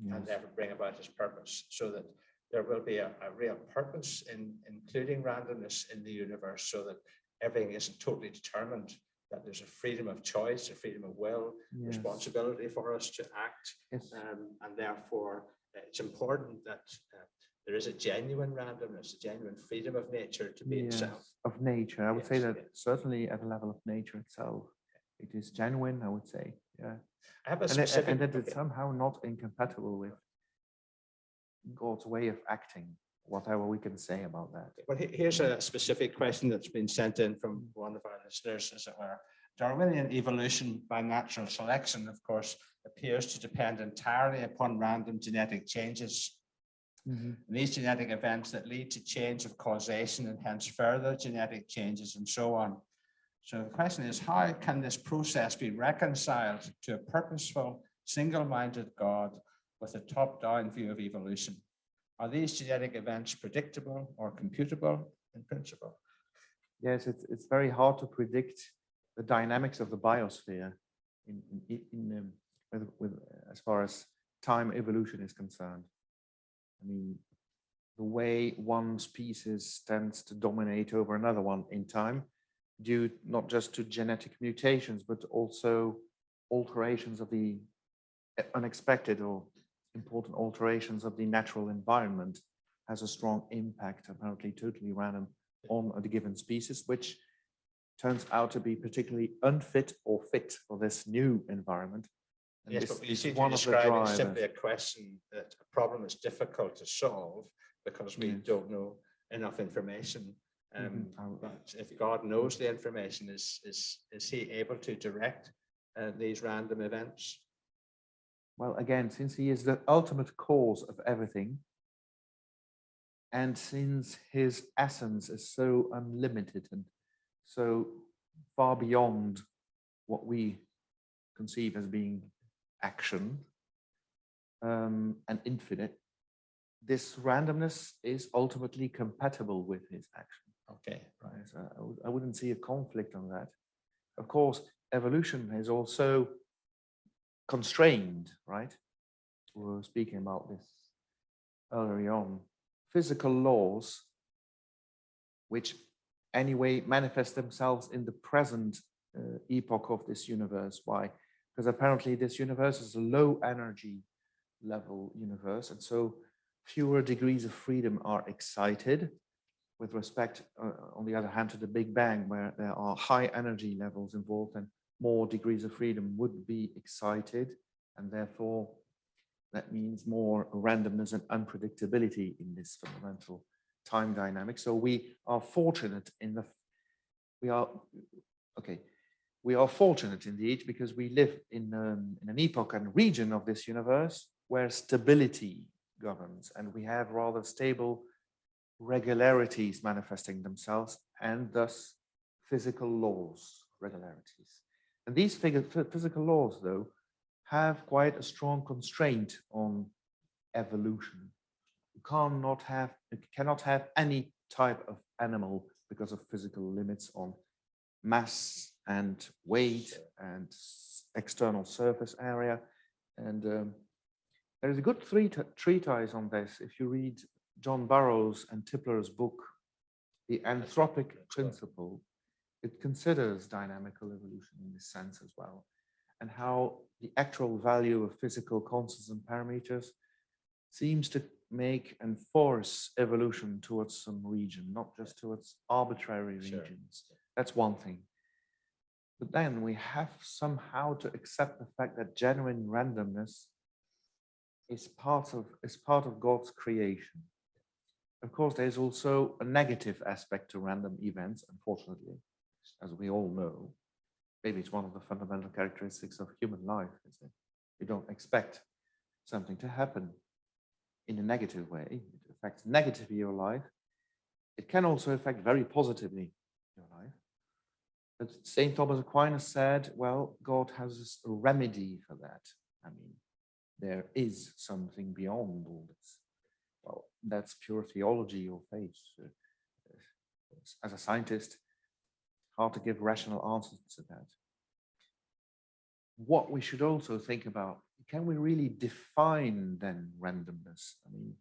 Yes. And never bring about his purpose, so that there will be a real purpose in including randomness in the universe, so that everything isn't totally determined, that there's a freedom of choice, a freedom of will, responsibility for us to act. And therefore, it's important that there is a genuine randomness, a genuine freedom of nature to be itself. Of nature, I would say that certainly at the level of nature itself, it is genuine, I would say, yeah. I have a specific, and that it's somehow not incompatible with God's way of acting, whatever we can say about that. Well, here's a specific question that's been sent in from one of our listeners, as it were. Darwinian evolution by natural selection, of course, appears to depend entirely upon random genetic changes. And these genetic events that lead to change of causation and hence further genetic changes and so on. So the question is, how can this process be reconciled to a purposeful, single-minded God with a top-down view of evolution? Are these genetic events predictable or computable in principle? Yes, it's very hard to predict the dynamics of the biosphere as far as time evolution is concerned. I mean, the way one species tends to dominate over another one in time, due not just to genetic mutations, but also alterations of the unexpected or important alterations of the natural environment, has a strong impact, apparently totally random, on a given species, which turns out to be particularly unfit or fit for this new environment. And yes, this but you is seem to one be of the describing drivers. simply a question, that a problem is difficult to solve because we don't know enough information. But if God knows the information, is he able to direct these random events? Well, again, since he is the ultimate cause of everything, and since his essence is so unlimited and so far beyond what we conceive as being action and infinite, this randomness is ultimately compatible with his action. Okay, right. So I wouldn't see a conflict on that. Of course, evolution is also constrained, right? We were speaking about this earlier on. Physical laws, which anyway manifest themselves in the present epoch of this universe. Why? Because apparently this universe is a low energy level universe, and so fewer degrees of freedom are excited with respect, on the other hand, to the Big Bang, where there are high energy levels involved and more degrees of freedom would be excited, and therefore that means more randomness and unpredictability in this fundamental time dynamic. So we are fortunate we are fortunate indeed, because we live in an epoch and region of this universe where stability governs, and we have rather stable regularities manifesting themselves, and thus physical laws, regularities. And these physical laws, though, have quite a strong constraint on evolution. You cannot have any type of animal because of physical limits on mass and weight and external surface area. And there is a good treatise on this. If you read John Burroughs and Tipler's book, The Anthropic Principle, it considers dynamical evolution in this sense as well, and how the actual value of physical constants and parameters seems to make and force evolution towards some region, not just towards arbitrary regions. That's one thing. But then we have somehow to accept the fact that genuine randomness is part of God's creation. Of course, there's also a negative aspect to random events, unfortunately, as we all know. Maybe it's one of the fundamental characteristics of human life, is that you don't expect something to happen in a negative way. It affects negatively your life. It can also affect very positively your life. But St. Thomas Aquinas said, well, God has a remedy for that. I mean, there is something beyond all this. Well, that's pure theology or faith. As a scientist, hard to give rational answers to that. What we should also think about, can we really define then randomness? I mean,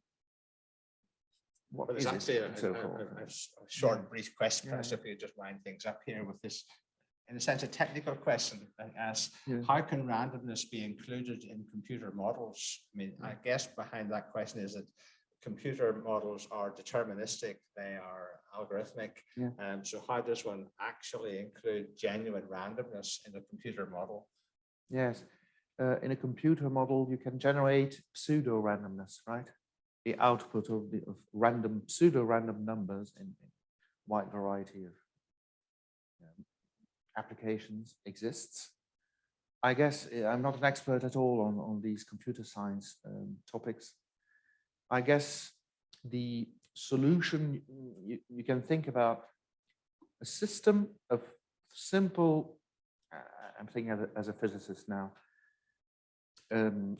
what is actually it? A short, brief question, perhaps if we just wind things up here with this, in a sense, a technical question. I ask, how can randomness be included in computer models? I mean, I guess behind that question is that computer models are deterministic, they are algorithmic. So how does one actually include genuine randomness in a computer model? Yes, in a computer model, you can generate pseudo-randomness, right? The output of random, pseudo-random numbers in wide variety of applications exists. I guess I'm not an expert at all on these computer science topics. I guess the solution, you can think about a system of simple, I'm thinking as a physicist now,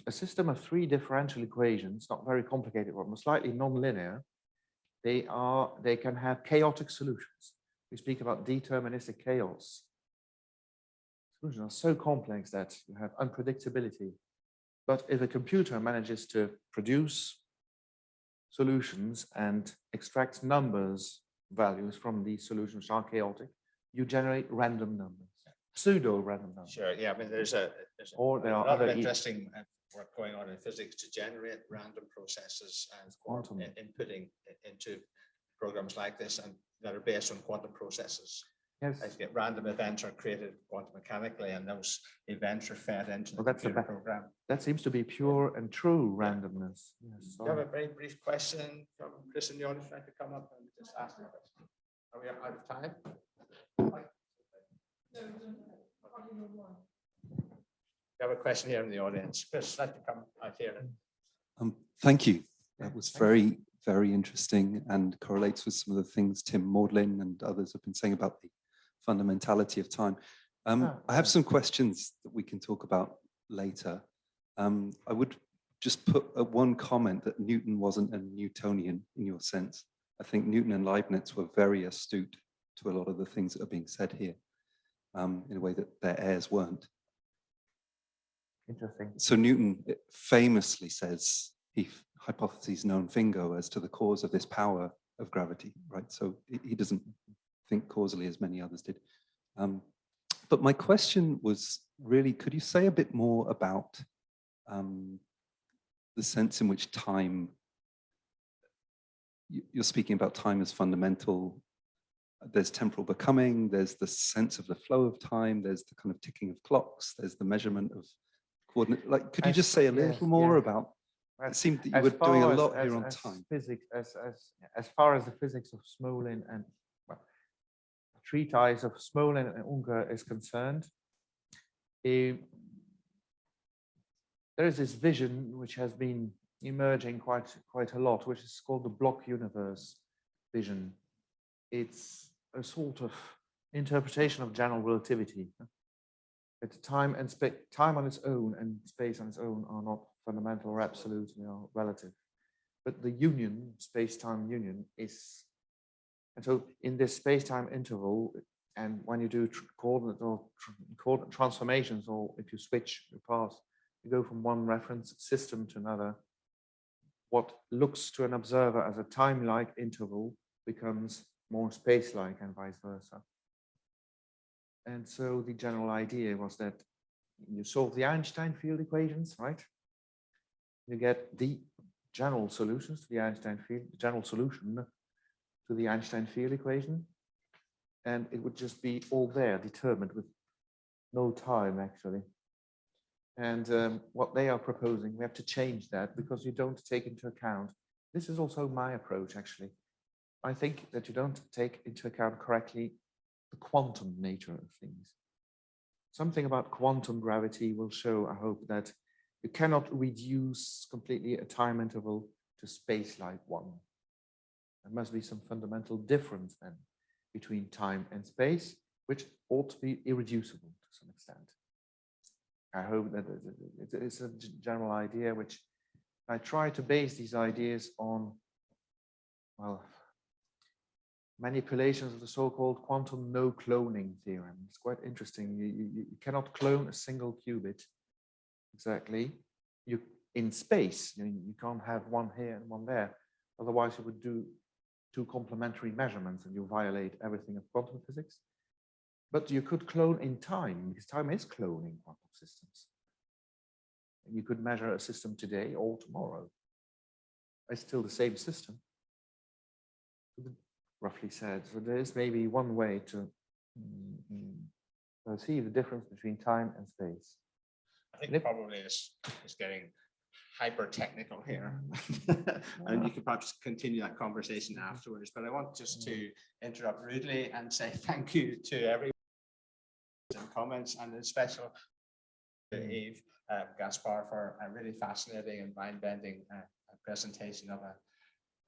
a system of three differential equations, not very complicated, but slightly non-linear. They can have chaotic solutions. We speak about deterministic chaos. Solutions are so complex that you have unpredictability. But if a computer manages to produce solutions and extracts values from these solutions which are chaotic, you generate random numbers. pseudo-randomness. Sure, yeah, I mean, there's a There are lot of other interesting work going on in physics to generate random processes and quantum inputting into programs like this and that are based on quantum processes. Yes. As you get random events are created quantum mechanically, and those events are fed into the that's computer program. That seems to be pure and true randomness. Yes, You have a very brief question from Chris in the audience. Like to come up and just ask a question. Are we out of time? We have a question here in the audience. Chris, like to come out here. Thank you. That was very, very interesting and correlates with some of the things Tim Maudlin and others have been saying about the fundamentality of time. I have some questions that we can talk about later. I would just put one comment that Newton wasn't a Newtonian in your sense. I think Newton and Leibniz were very astute to a lot of the things that are being said here in a way that their heirs weren't. Interesting. So Newton famously says he hypotheses non fingo as to the cause of this power of gravity, right? So he doesn't think causally as many others did. But my question was really, could you say a bit more about the sense in which time, you're speaking about time as fundamental. There's temporal becoming, there's the sense of the flow of time, there's the kind of ticking of clocks, there's the measurement of coordinate. Like, could you just say a little more about, it seemed that you were doing a lot here on time. Physics, as far as the physics of Smolin and treatise of Smolin and Unger is concerned, there is this vision which has been emerging quite a lot, which is called the block universe vision. It's a sort of interpretation of general relativity. That time and time on its own and space on its own are not fundamental or absolute, they are relative. But the union, space-time union, is, and so in this space-time interval, and when you do coordinate or coordinate transformations, or if you switch your path, you go from one reference system to another. What looks to an observer as a time-like interval becomes more space-like and vice versa. And so the general idea was that you solve the Einstein field equations, right? You get the general solutions to the Einstein field, the general solution to the Einstein field equation. And it would just be all there, determined with no time, actually. And what they are proposing, we have to change that because you don't take into account, this is also my approach, actually. I think that you don't take into account correctly the quantum nature of things. Something about quantum gravity will show, I hope, that you cannot reduce completely a time interval to space-like one. There must be some fundamental difference then between time and space, which ought to be irreducible to some extent. I hope that it's a general idea which I try to base these ideas on, well, manipulations of the so-called quantum no cloning theorem. It's quite interesting. You cannot clone a single qubit exactly. In space, you can't have one here and one there. Otherwise, you would do two complementary measurements and you violate everything of quantum physics. But you could clone in time, because time is cloning quantum systems. You could measure a system today or tomorrow. It's still the same system, roughly said. So there is maybe one way to perceive the difference between time and space. I think probably is getting hyper technical here. And you could perhaps continue that conversation afterwards, but I want just to interrupt rudely and say thank you to everyone and comments, and in special to Yves Gaspar for a really fascinating and mind-bending presentation of a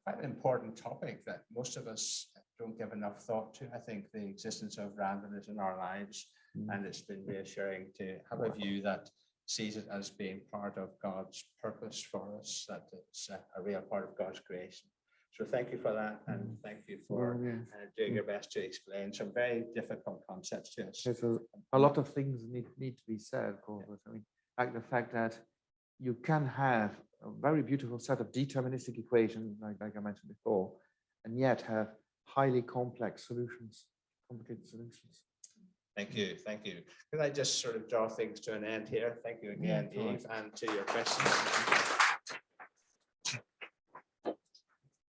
quite an important topic that most of us don't give enough thought to. I think the existence of randomness in our lives, and it's been reassuring to have a view that sees it as being part of God's purpose for us, that it's a real part of God's creation. So thank you for that, and thank you for doing your best to explain some very difficult concepts to us. So a lot of things need to be said, Corbett. I mean, like the fact that you can have a very beautiful set of deterministic equations, like I mentioned before, and yet have highly complex solutions, complicated solutions. Thank you, thank you. Could I just sort of draw things to an end here? Thank you again, Yeah, Yves, and to your questions.